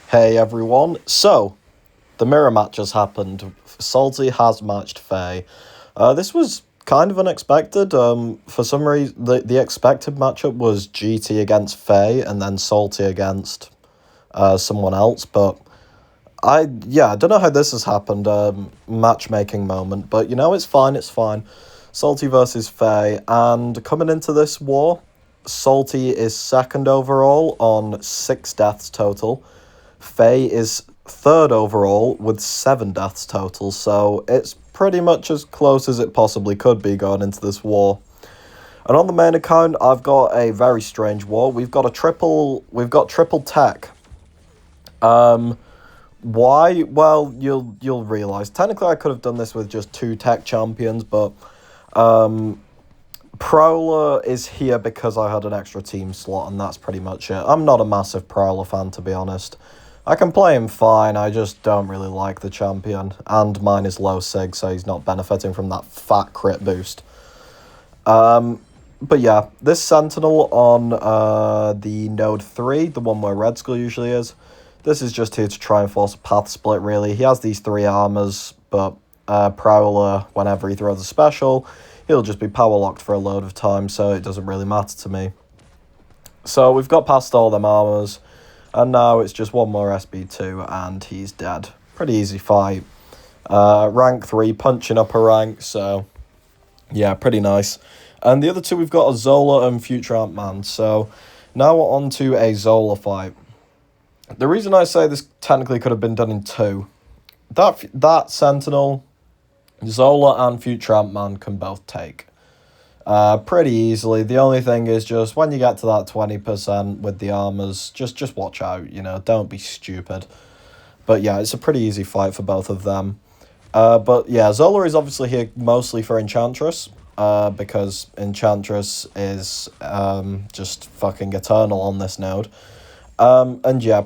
Hey everyone, so the mirror match has happened. Salty has matched Faye. This was kind of unexpected. For some reason, the expected matchup was GT against Faye and then Salty against someone else, but I don't know how this has happened. Matchmaking moment, but it's fine, it's fine. Salty versus Faye, and coming into this war, Salty is second overall on 6 deaths total. Faye is third overall with 7 deaths total, so it's pretty much as close as it possibly could be going into this war. And on the main account, I've got a very strange war. We've got triple tech. Why? Well, you'll realise. Technically, I could have done this with just 2 tech champions, but Prowler is here because I had an extra team slot, and that's pretty much it. I'm not a massive Prowler fan, to be honest. I can play him fine, I just don't really like the champion, and mine is low sig, so he's not benefiting from that fat crit boost. But yeah, this Sentinel on the node 3, the one where Red Skull usually is, this is just here to try and force a path split, really. He has these 3 armors, but Prowler, whenever he throws a special, he'll just be power locked for a load of time, so it doesn't really matter to me. So we've got past all them armors, and now it's just one more SB2, and he's dead. Pretty easy fight. Rank 3, punching up a rank, so yeah, pretty nice. And the other 2, we've got a Zola and Future Ant-Man, so now we're on to a Zola fight. The reason I say this technically could have been done in 2, that Sentinel, Zola and Future Ant-Man can both take. Pretty easily. The only thing is just when you get to that 20% with the armors, just watch out, don't be stupid. But yeah, it's a pretty easy fight for both of them. But yeah, Zola is obviously here mostly for Enchantress, because Enchantress is just fucking eternal on this node. And yeah,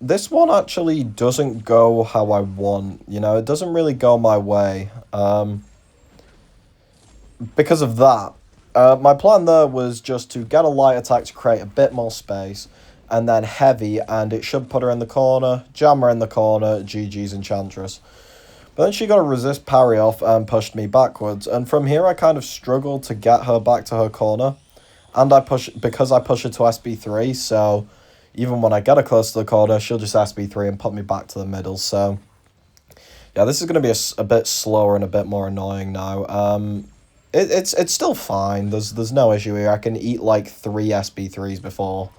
this one actually doesn't go how I want, it doesn't really go my way. Because of that, my plan there was just to get a light attack to create a bit more space, and then heavy, and it should put her in the corner, jam her in the corner, GG's Enchantress. But then she got a resist parry off and pushed me backwards, and from here I kind of struggled to get her back to her corner, and because I push her to SB3, so even when I get her close to the corner, she'll just SB3 and put me back to the middle, so yeah, this is going to be a bit slower and a bit more annoying now. It's still fine. There's no issue here. I can eat like 3 SB3s before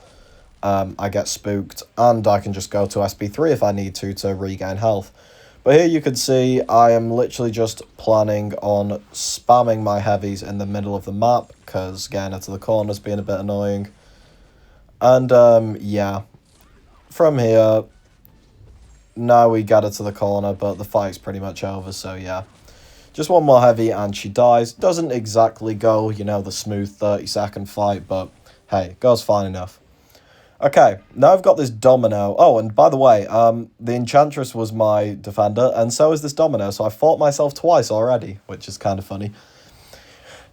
I get spooked, and I can just go to SB3 if I need to regain health. But here you can see I am literally just planning on spamming my heavies in the middle of the map, because getting it to the corner's being a bit annoying. And yeah, from here, now we get her to the corner, but the fight's pretty much over, so yeah. Just one more heavy and she dies. Doesn't exactly go, the smooth 30-second fight, but hey, goes fine enough. Okay, now I've got this Domino. Oh, and by the way, the Enchantress was my defender, and so is this Domino, so I fought myself twice already, which is kind of funny.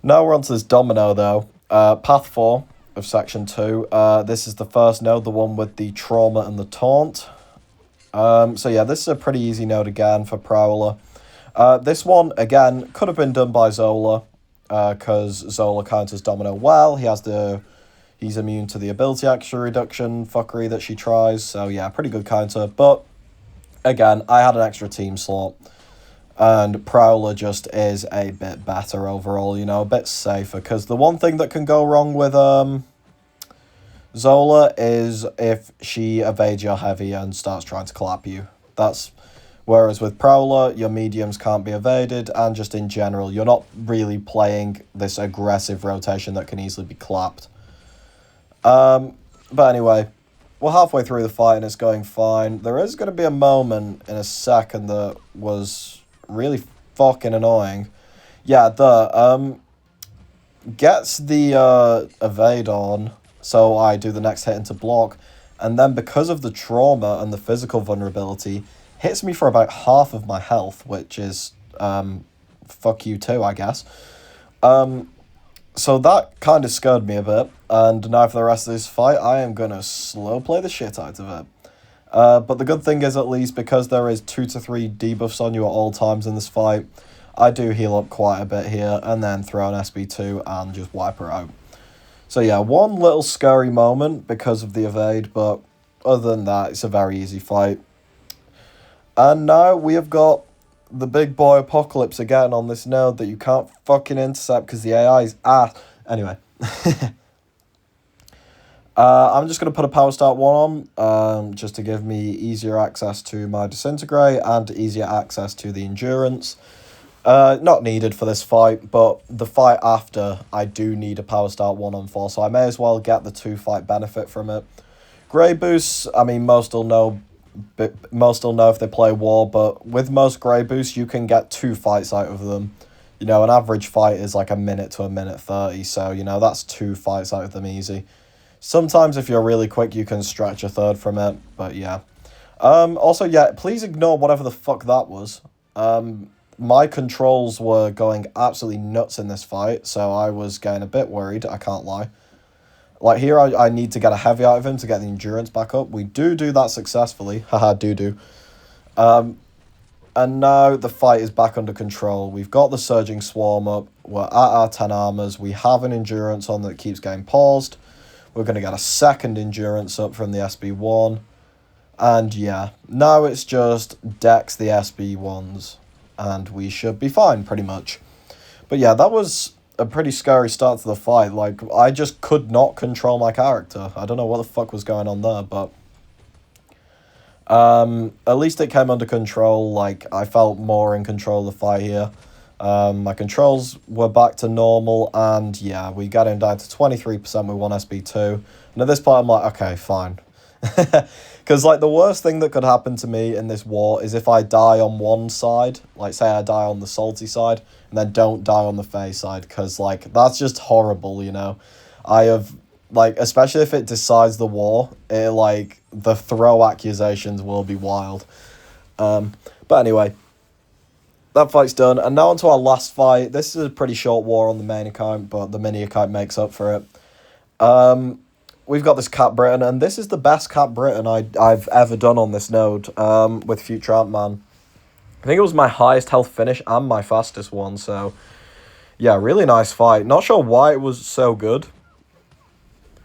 Now we're on to this Domino, though. Path 4 of Section 2. This is the first node, the one with the Trauma and the Taunt. So yeah, this is a pretty easy node again for Prowler. This one, again, could have been done by Zola, because Zola counters Domino well. He's immune to the ability extra reduction fuckery that she tries, so yeah, pretty good counter. But, again, I had an extra team slot, and Prowler just is a bit better overall, a bit safer, because the one thing that can go wrong with Zola is if she evades your heavy and starts trying to clap you. Whereas with Prowler, your mediums can't be evaded, and just in general, you're not really playing this aggressive rotation that can easily be clapped. But anyway, we're halfway through the fight and it's going fine. There is going to be a moment in a second that was really fucking annoying. Yeah, gets the evade on, so I do the next hit into block, and then because of the trauma and the physical vulnerability, hits me for about half of my health, which is, fuck you too, I guess. So that kind of scared me a bit, and now for the rest of this fight, I am going to slow play the shit out of it. But the good thing is, at least, because there is 2 to 3 debuffs on you at all times in this fight, I do heal up quite a bit here, and then throw an SB2 and just wipe her out. So yeah, one little scary moment because of the evade, but other than that, it's a very easy fight. And now we have got the big boy Apocalypse again on this node that you can't fucking intercept because the AI is ass. Anyway. I'm just going to put a Power Start 1 on, just to give me easier access to my Disintegrate and easier access to the Endurance. Not needed for this fight, but the fight after, I do need a Power Start 1 on 4, so I may as well get the 2-fight benefit from it. Grey boosts, I mean, most will know if they play War, but with most Grey boosts, you can get 2 fights out of them. You know, an average fight is like a minute to a minute 30, so, you know, that's 2 fights out of them easy. Sometimes if you're really quick, you can stretch a third from it, but yeah. Also, yeah, please ignore whatever the fuck that was. My controls were going absolutely nuts in this fight, so I was getting a bit worried, I can't lie. Like, here I need to get a heavy out of him to get the endurance back up. We do that successfully. Haha, do. And now the fight is back under control. We've got the Surging Swarm up. We're at our 10 armors. We have an endurance on that keeps getting paused. We're going to get a second endurance up from the SB1. And yeah, now it's just Dex the SB1s. And we should be fine, pretty much. But yeah, that was a pretty scary start to the fight. Like, I just could not control my character. I don't know what the fuck was going on there, but at least it came under control. Like, I felt more in control of the fight here. My controls were back to normal, and yeah, we got him down to 23% with 1 SB2. And at this point, I'm like, okay, fine. Because, like, the worst thing that could happen to me in this war is if I die on one side, like, say I die on the salty side, and then don't die on the Fae side, because, like, that's just horrible, you know? I have, like, especially if it decides the war, it, like, the throw accusations will be wild. But anyway, that fight's done, and now onto our last fight. This is a pretty short war on the main account, but the mini account makes up for it. We've got this Cat Britain, and this is the best Cat Britain I've ever done on this node, with Future Ant-Man. I think it was my highest health finish and my fastest one, so yeah, really nice fight. Not sure why it was so good.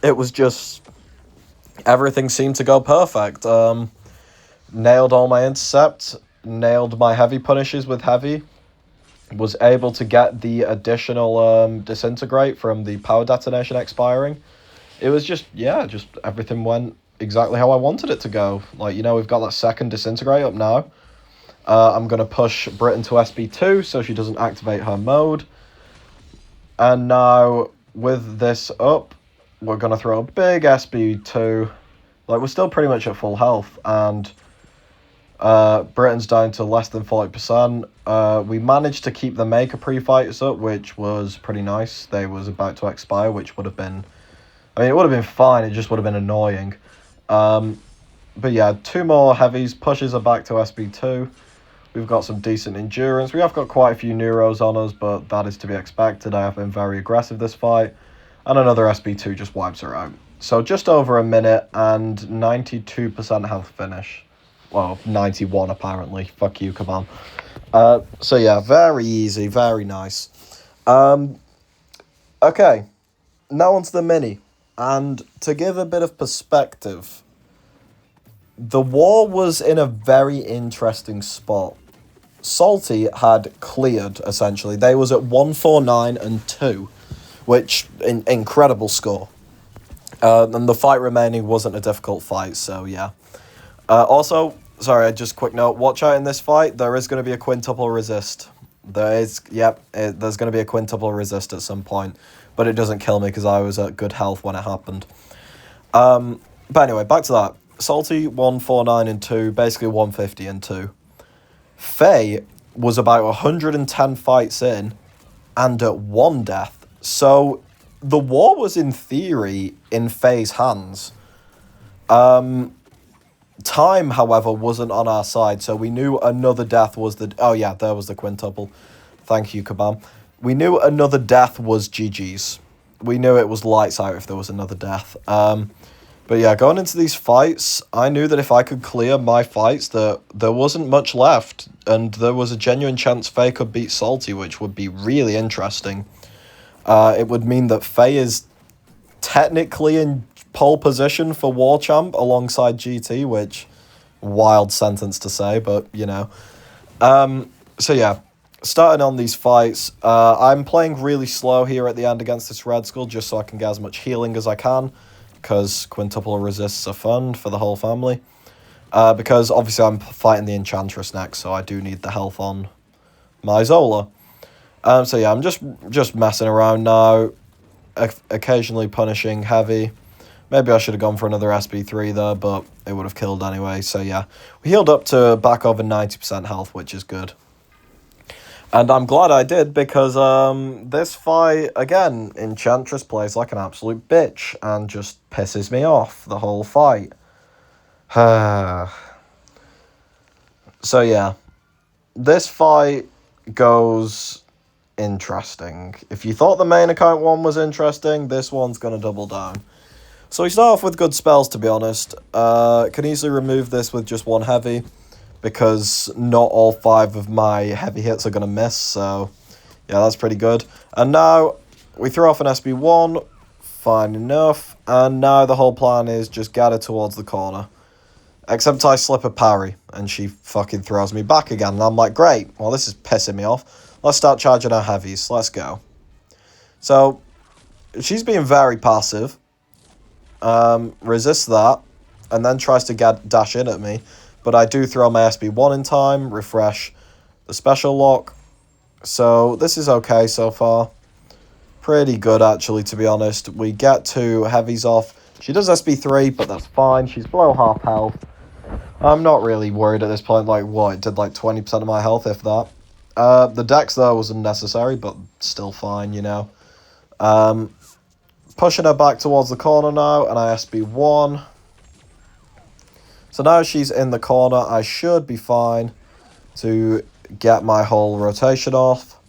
It was just, everything seemed to go perfect. Nailed all my intercept, nailed my heavy punishes with heavy, was able to get the additional disintegrate from the power detonation expiring. It was just, yeah, just everything went exactly how I wanted it to go. Like, you know, we've got that second disintegrate up now. I'm going to push Britain to SB2 so she doesn't activate her mode. And now, with this up, we're going to throw a big SB2. Like, we're still pretty much at full health, and Britain's down to less than 40%. We managed to keep the Maker pre-fights up, which was pretty nice. They was about to expire, which would have been, I mean, it would have been fine, it just would have been annoying. But yeah, 2 more heavies, pushes are back to SB2. We've got some decent endurance. We have got quite a few Neuros on us, but that is to be expected. I have been very aggressive this fight. And another SB2 just wipes her out. So just over a minute and 92% health finish. Well, 91 apparently. Fuck you, come on. So yeah, very easy, very nice. Okay, now onto the mini. And to give a bit of perspective, the war was in a very interesting spot. Salty had cleared, essentially. They was at 149 and 2, which, incredible score. And the fight remaining wasn't a difficult fight, so yeah. Also, sorry, just quick note, watch out in this fight, there is going to be a quintuple resist. There's going to be a quintuple resist at some point, but it doesn't kill me because I was at good health when it happened. But anyway, back to that. Salty, 149 and 2, basically 150 and 2. Faye was about 110 fights in and at 1 death. So the war was, in theory, in Faye's hands. Time, however, wasn't on our side, so we knew another death was the... Oh, yeah, there was the quintuple. Thank you, Kabam. We knew another death was GG's. We knew it was lights out if there was another death. But yeah, going into these fights, I knew that if I could clear my fights, that there wasn't much left, and there was a genuine chance Faye could beat Salty, which would be really interesting. It would mean that Faye is technically in pole position for War Champ alongside GT, which, wild sentence to say, but, you know. So yeah, starting on these fights, I'm playing really slow here at the end against this Red Skull, just so I can get as much healing as I can, because quintuple resists are fun for the whole family. Because obviously I'm fighting the Enchantress next, so I do need the health on my Zola. So yeah, I'm just messing around now, occasionally punishing heavy. Maybe I should have gone for another SB3 there, but it would have killed anyway. So yeah, we healed up to back over 90% health, which is good. And I'm glad I did, because this fight, again, Enchantress plays like an absolute bitch and just pisses me off the whole fight. So yeah, this fight goes interesting. If you thought the main account one was interesting, this one's going to double down. So we start off with good spells, to be honest. Can easily remove this with just one heavy, because not all 5 of my heavy hits are going to miss, so yeah, that's pretty good. And now we throw off an SB1, fine enough, and now the whole plan is just get her towards the corner. Except I slip a parry, and she fucking throws me back again, and I'm like, great, well, this is pissing me off. Let's start charging our heavies, let's go. So, she's being very passive, resists that, and then tries to dash in at me. But I do throw my SB1 in time, refresh the special lock. So this is okay so far. Pretty good, actually, to be honest. We get 2 heavies off. She does SB3, but that's fine. She's below half health. I'm not really worried at this point. Like, what? It did like 20% of my health, if that. The dex, though, was unnecessary, but still fine, you know. Pushing her back towards the corner now, and I SB1. So now she's in the corner, I should be fine to get my whole rotation off.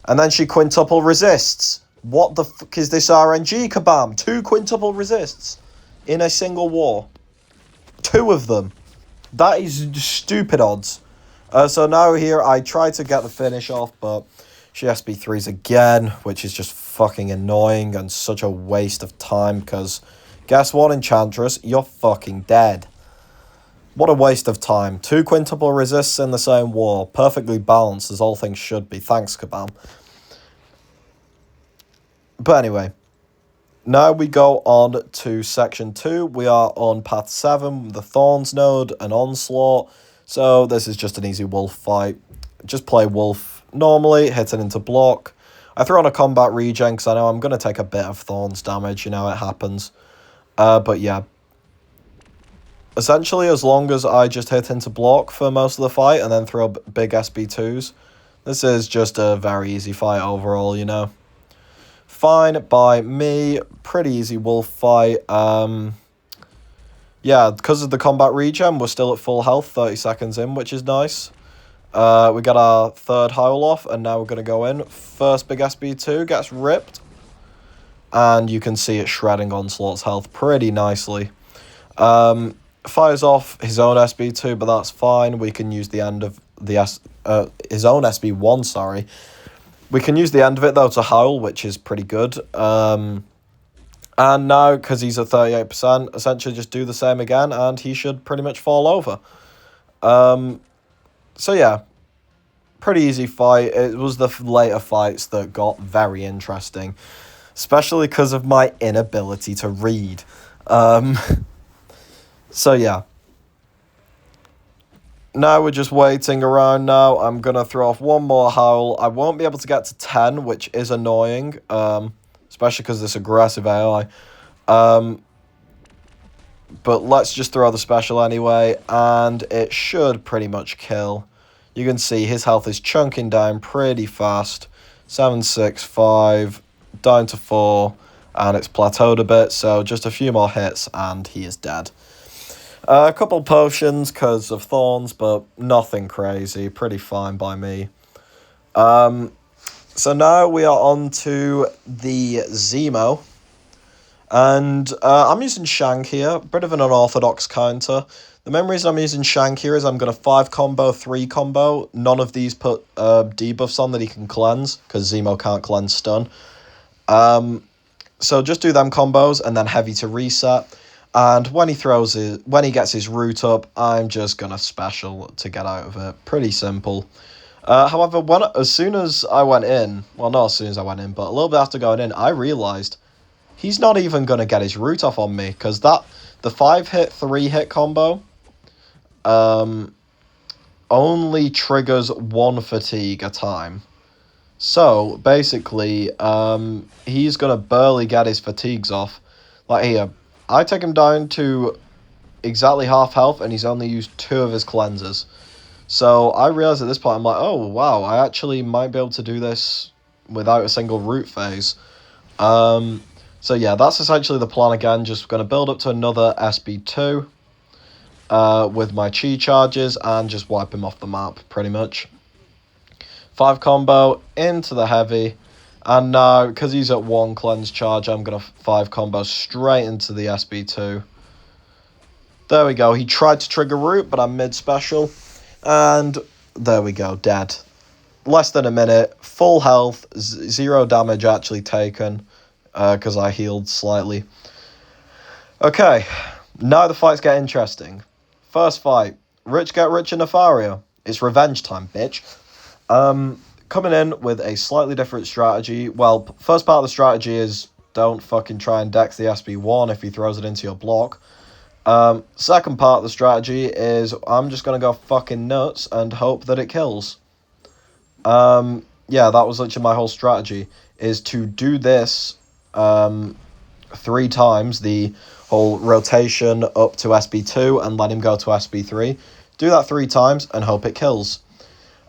And then she quintuple resists. What the fuck is this RNG, Kabam? 2 quintuple resists in a single war. 2 of them. That is stupid odds. So now here I try to get the finish off, but she SB3s again, which is just fucking annoying and such a waste of time, because guess what, Enchantress? You're fucking dead. What a waste of time. 2 quintuple resists in the same war. Perfectly balanced, as all things should be. Thanks, Kabam. But anyway, now we go on to section 2. We are on path 7, the Thorns node, and Onslaught. So this is just an easy wolf fight. Just play wolf normally, hitting into block. I throw on a combat regen, because I know I'm going to take a bit of Thorns damage. You know, it happens. But yeah. Essentially, as long as I just hit into block for most of the fight and then throw big SB2s, this is just a very easy fight overall, you know. Fine by me. Pretty easy wolf fight. Yeah, because of the combat regen, we're still at full health 30 seconds in, which is nice. We got our 3rd howl off, and now we're going to go in. First big SB2 gets ripped. And you can see it shredding Onslaught's health pretty nicely. Fires off his own SB2, but that's fine. We can use the end of the his own SB1, sorry. We can use the end of it, though, to howl, which is pretty good. And now, because he's at 38%, essentially just do the same again, and he should pretty much fall over. So yeah, pretty easy fight. It was the later fights that got very interesting, especially because of my inability to read. So yeah. Now we're just waiting around now. I'm going to throw off one more howl. I won't be able to get to 10, which is annoying. Especially because this aggressive AI. But let's just throw the special anyway. And it should pretty much kill. You can see his health is chunking down pretty fast. 7, 6, 5. Down to 4. And it's plateaued a bit. So just a few more hits and he is dead. A couple potions because of thorns, but nothing crazy. Pretty fine by me. So now we are on to the Zemo. And I'm using Shank here, a bit of an unorthodox counter. The main reason I'm using Shank here is I'm going to 5 combo, 3 combo. None of these put debuffs on that he can cleanse, because Zemo can't cleanse stun. So just do them combos, and then heavy to reset. And when he gets his root up, I'm just going to special to get out of it. Pretty simple. However, as soon as I went in, well, not as soon as I went in, but a little bit after going in, I realised he's not even going to get his root off on me, because the 5-hit, 3-hit combo only triggers 1 fatigue a time. So, basically, he's going to barely get his fatigues off. Like here, I take him down to exactly half health, and he's only used 2 of his cleansers. So, I realised at this point, I'm like, oh, wow, I actually might be able to do this without a single root phase. So yeah, that's essentially the plan again. Just going to build up to another SB2 with my chi charges and just wipe him off the map, pretty much. 5 combo into the heavy. And now, because he's at 1 cleanse charge, I'm going to 5 combo straight into the SB2. There we go. He tried to trigger root, but I'm mid-special. And there we go, dead. Less than a minute, full health, 0 damage actually taken. Because I healed slightly. Okay, now the fights get interesting. First fight, Rich get rich in Nefaria. It's revenge time, bitch. Coming in with a slightly different strategy. Well, first part of the strategy is don't fucking try and dex the SB1 if he throws it into your block. Second part of the strategy is I'm just going to go fucking nuts and hope that it kills. Yeah, that was literally my whole strategy, is to do this 3 times, the whole rotation up to SB2 and let him go to SB3. Do that 3 times and hope it kills.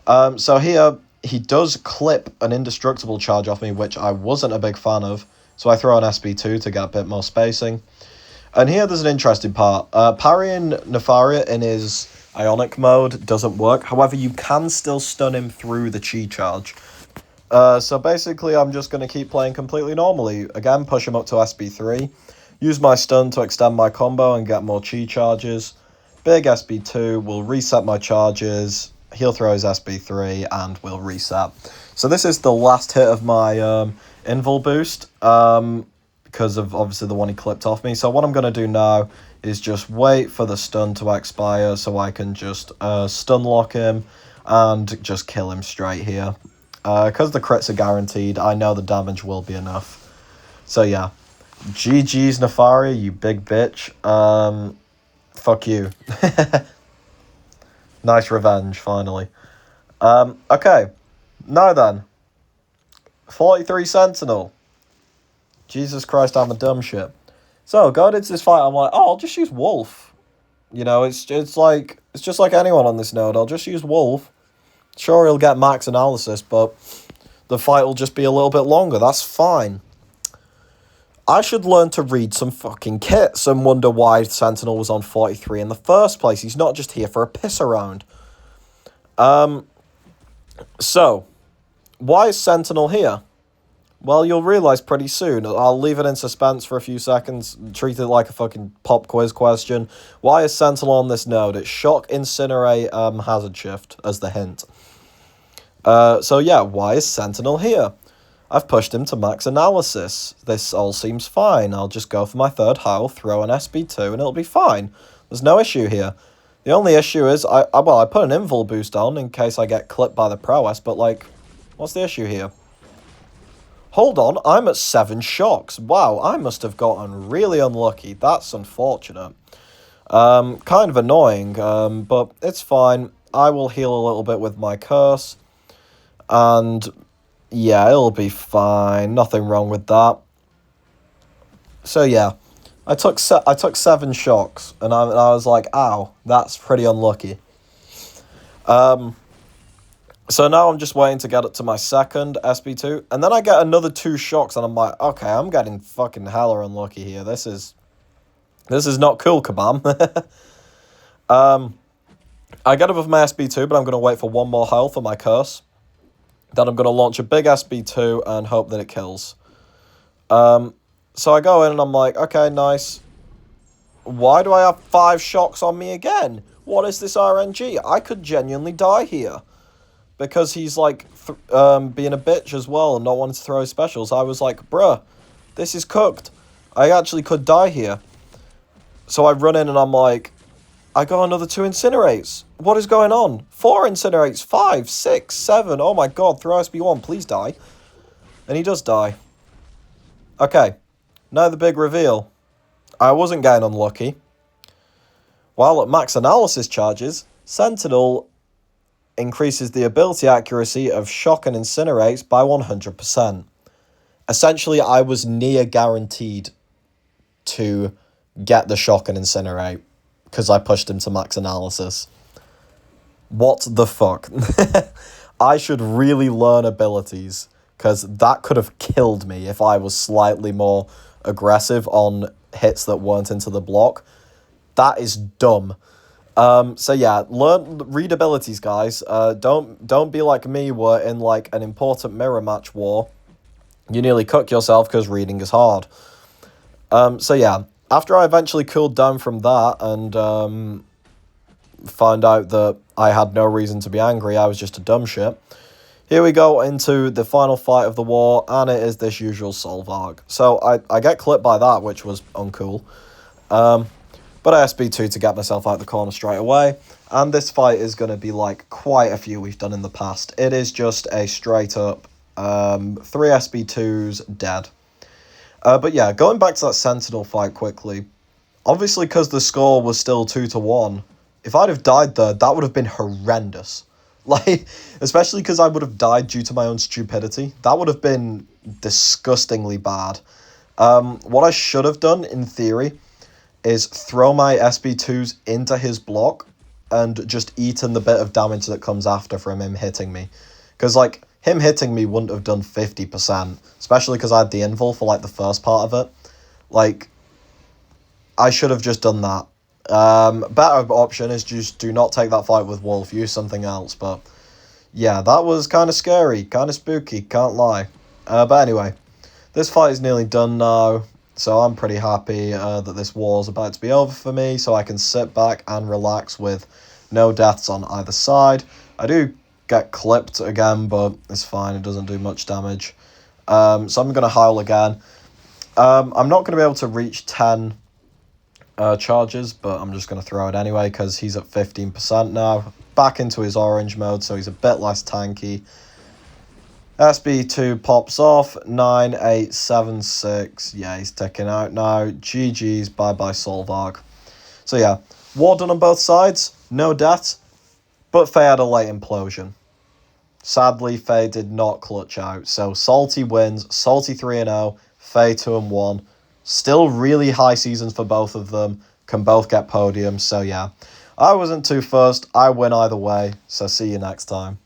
So here, he does clip an indestructible charge off me, which I wasn't a big fan of. So I throw an SB2 to get a bit more spacing. And here there's an interesting part. Parrying Nefaria in his Ionic mode doesn't work. However, you can still stun him through the chi charge. So basically, I'm just going to keep playing completely normally. Again, push him up to SB3. Use my stun to extend my combo and get more chi charges. Big SB2 will reset my charges. He'll throw his SB3 and we'll reset. So this is the last hit of my invul boost. Because of, obviously, the one he clipped off me. So what I'm going to do now is just wait for the stun to expire so I can just stun lock him and just kill him straight here. Because the crits are guaranteed, I know the damage will be enough. So yeah, GG's Nefaria, you big bitch. Fuck you. Nice revenge, finally. Okay, now then. 43 Sentinel. Jesus Christ, I'm a dumb shit. So, going into this fight, I'm like, oh, I'll just use Wolf. You know, it's just like anyone on this node. I'll just use Wolf. Sure, he'll get max analysis, but the fight will just be a little bit longer. That's fine. I should learn to read some fucking kits and wonder why Sentinel was on 43 in the first place. He's not just here for a piss around. So, why is Sentinel here? Well, you'll realise pretty soon. I'll leave it in suspense for a few seconds, treat it like a fucking pop quiz question. Why is Sentinel on this node? It's Shock, Incinerate, Hazard Shift as the hint. So yeah, why is Sentinel here? I've pushed him to max analysis. This all seems fine. I'll just go for my 3rd heal, throw an SB2, and it'll be fine. There's no issue here. The only issue is, I put an invul boost on in case I get clipped by the prowess, but like, what's the issue here? Hold on, I'm at 7 shocks. Wow, I must have gotten really unlucky. That's unfortunate. Kind of annoying, but it's fine. I will heal a little bit with my curse. And yeah, it'll be fine. Nothing wrong with that. So yeah, I took 7 shocks, and I was like, ow, that's pretty unlucky. So now I'm just waiting to get up to my 2nd SB2, and then I get another 2 shocks, and I'm like, okay, I'm getting fucking hella unlucky here. This is not cool, kabam. I get above my SB2, but I'm going to wait for 1 more heal for my curse. Then I'm going to launch a big SB2 and hope that it kills. So I go in and I'm like, okay, nice. Why do I have 5 shocks on me again? What is this RNG? I could genuinely die here. Because he's like being a bitch as well and not wanting to throw his specials. I was like, bruh, this is cooked. I actually could die here. So I run in and I'm like, I got another 2 incinerates. What is going on? 4 incinerates, 5, 6, 7. Oh my god, throw SB1, please die. And he does die. Okay, now the big reveal. I wasn't getting unlucky. While at max analysis charges, Sentinel increases the ability accuracy of shock and incinerates by 100%. Essentially, I was near guaranteed to get the shock and incinerate because I pushed him to max analysis. What the fuck? I should really learn abilities because that could have killed me if I was slightly more aggressive on hits that weren't into the block. That is dumb. So yeah, read abilities, guys. Don't be like me, where in like an important mirror match war, you nearly cook yourself because reading is hard. So yeah, after I eventually cooled down from that and found out that I had no reason to be angry, I was just a dumb shit. Here we go into the final fight of the war, and it is this usual Solvarg. So I get clipped by that, which was uncool. But I SB2 to get myself out the corner straight away. And this fight is going to be like quite a few we've done in the past. It is just a straight up 3 SB2s dead. But yeah, going back to that Sentinel fight quickly. Obviously, because the score was still 2-1, if I'd have died there, that would have been horrendous. Like, especially because I would have died due to my own stupidity. That would have been disgustingly bad. What I should have done, in theory, is throw my SB2s into his block and just eaten the bit of damage that comes after from him hitting me. Because, like, him hitting me wouldn't have done 50%, especially because I had the invul for, like, the first part of it. Like, I should have just done that. Better option is just do not take that fight with Wolf, use something else, but yeah, that was kind of scary, kind of spooky, can't lie. But anyway, this fight is nearly done now, so I'm pretty happy that this war's about to be over for me, so I can sit back and relax with no deaths on either side. I do get clipped again, but it's fine, it doesn't do much damage. So I'm going to Howl again. I'm not going to be able to reach 10 charges, but I'm just going to throw it anyway because he's at 15% now. Back into his orange mode, so he's a bit less tanky. SB2 pops off. 9, 8, 7, 6. Yeah, he's ticking out now. GG's, bye-bye Solvarg. So yeah, war done on both sides. No deaths, but Faye had a late implosion. Sadly, Faye did not clutch out. So Salty wins. Salty 3-0. Faye 2-1. Still really high seasons for both of them. Can both get podiums. So yeah, I wasn't too fussed. I win either way. So see you next time.